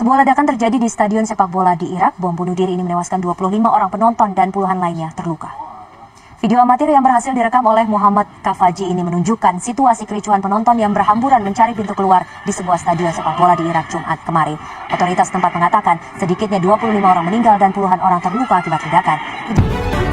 Sebuah ledakan terjadi di stadion sepak bola di Irak. Bom bunuh diri ini menewaskan 25 orang penonton dan puluhan lainnya terluka. Video amatir yang berhasil direkam oleh Muhammad Kafaji ini menunjukkan situasi kericuhan penonton yang berhamburan mencari pintu keluar di sebuah stadion sepak bola di Irak Jumat kemarin. Otoritas tempat mengatakan sedikitnya 25 orang meninggal dan puluhan orang terluka akibat ledakan.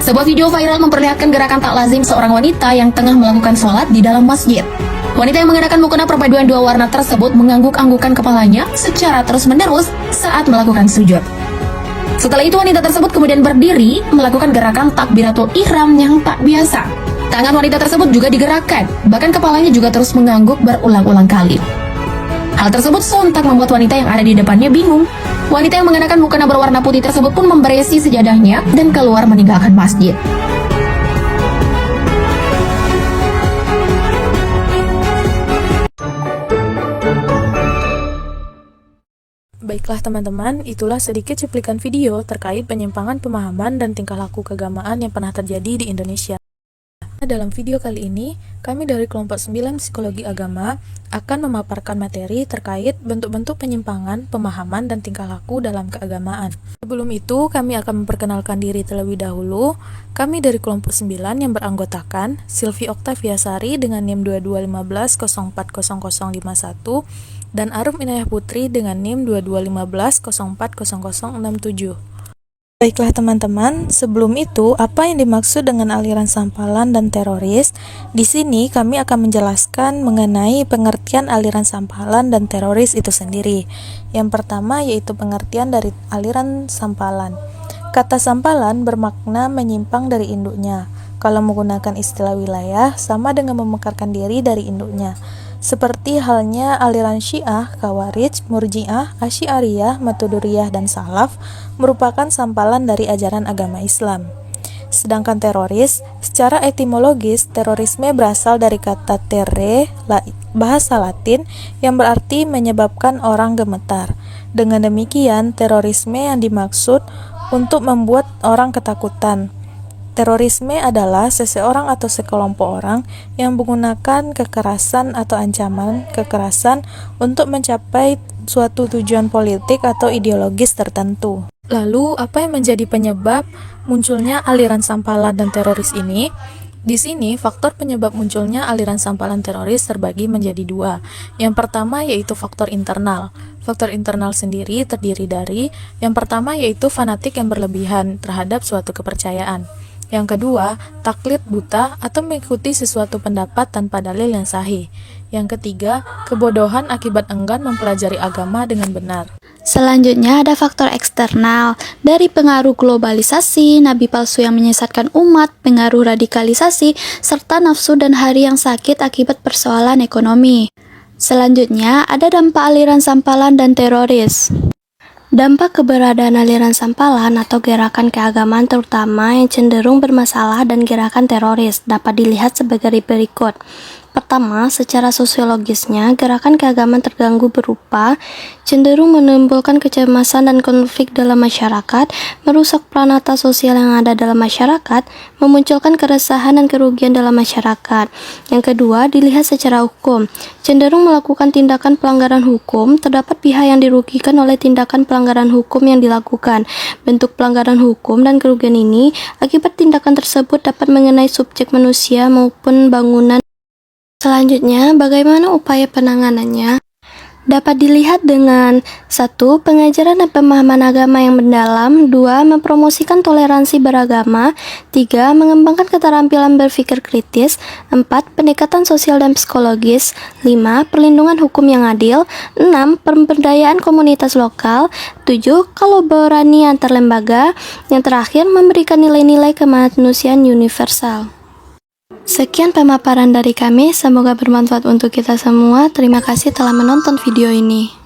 Sebuah video viral memperlihatkan gerakan tak lazim seorang wanita yang tengah melakukan sholat di dalam masjid. Wanita yang mengenakan mukena perpaduan dua warna tersebut mengangguk-anggukkan kepalanya secara terus-menerus saat melakukan sujud. Setelah itu wanita tersebut kemudian berdiri melakukan gerakan takbiratul ihram yang tak biasa. Tangan wanita tersebut juga digerakkan, bahkan kepalanya juga terus mengangguk berulang-ulang kali. Hal tersebut sontak membuat wanita yang ada di depannya bingung. Wanita yang mengenakan mukena berwarna putih tersebut pun memberesi sejadahnya dan keluar meninggalkan masjid. Baiklah teman-teman, itulah sedikit cuplikan video terkait penyimpangan pemahaman dan tingkah laku keagamaan yang pernah terjadi di Indonesia. Dalam video kali ini, kami dari kelompok 9 Psikologi Agama akan memaparkan materi terkait bentuk-bentuk penyimpangan, pemahaman, dan tingkah laku dalam keagamaan. Sebelum itu, kami akan memperkenalkan diri terlebih dahulu. Kami dari kelompok 9 yang beranggotakan Silvi Oktaviasari dengan NIM 2215040051 dan Arum Inayah Putri dengan NIM 2215040067. Baiklah teman-teman, sebelum itu apa yang dimaksud dengan aliran sampalan dan teroris? Di sini kami akan menjelaskan mengenai pengertian aliran sampalan dan teroris itu sendiri. Yang pertama yaitu pengertian dari aliran sampalan. Kata sampalan bermakna menyimpang dari induknya. Kalau menggunakan istilah wilayah, sama dengan memekarkan diri dari induknya. Seperti halnya aliran Syiah, Khawarij, Murji'ah, Asy'ariyah, Maturidiyah, dan Salaf merupakan sampalan dari ajaran agama Islam. Sedangkan teroris, secara etimologis, terorisme berasal dari kata terre, bahasa Latin, yang berarti menyebabkan orang gemetar. Dengan demikian, terorisme yang dimaksud untuk membuat orang ketakutan. Terorisme adalah seseorang atau sekelompok orang yang menggunakan kekerasan atau ancaman kekerasan untuk mencapai suatu tujuan politik atau ideologis tertentu. Lalu, apa yang menjadi penyebab munculnya aliran sampalan dan teroris ini? Di sini, faktor penyebab munculnya aliran sampalan teroris terbagi menjadi dua. Yang pertama yaitu faktor internal. Faktor internal sendiri terdiri dari yang pertama yaitu fanatik yang berlebihan terhadap suatu kepercayaan. Yang kedua, taklid buta atau mengikuti sesuatu pendapat tanpa dalil yang sahih. Yang ketiga, kebodohan akibat enggan mempelajari agama dengan benar. Selanjutnya ada faktor eksternal, dari pengaruh globalisasi, nabi palsu yang menyesatkan umat, pengaruh radikalisasi, serta nafsu dan hari yang sakit akibat persoalan ekonomi. Selanjutnya ada dampak aliran sampalan dan teroris. Dampak keberadaan aliran sampalan atau gerakan keagamaan terutama yang cenderung bermasalah dan gerakan teroris dapat dilihat sebagai berikut. Pertama, secara sosiologisnya, gerakan keagamaan terganggu berupa cenderung menimbulkan kecemasan dan konflik dalam masyarakat, merusak pranata sosial yang ada dalam masyarakat, memunculkan keresahan dan kerugian dalam masyarakat. Yang kedua, dilihat secara hukum, cenderung melakukan tindakan pelanggaran hukum, terdapat pihak yang dirugikan oleh tindakan pelanggaran hukum yang dilakukan. Bentuk pelanggaran hukum dan kerugian ini akibat tindakan tersebut dapat mengenai subjek manusia maupun bangunan. Selanjutnya, bagaimana upaya penanganannya? Dapat dilihat dengan 1. Pengajaran dan pemahaman agama yang mendalam. 2. Mempromosikan toleransi beragama. 3. Mengembangkan keterampilan berpikir kritis. 4. Pendekatan sosial dan psikologis. 5. Perlindungan hukum yang adil. 6. Pemberdayaan komunitas lokal. 7. Kolaborasi antar lembaga. Yang terakhir, memberikan nilai-nilai kemanusiaan universal. Sekian pemaparan dari kami, semoga bermanfaat untuk kita semua. Terima kasih telah menonton video ini.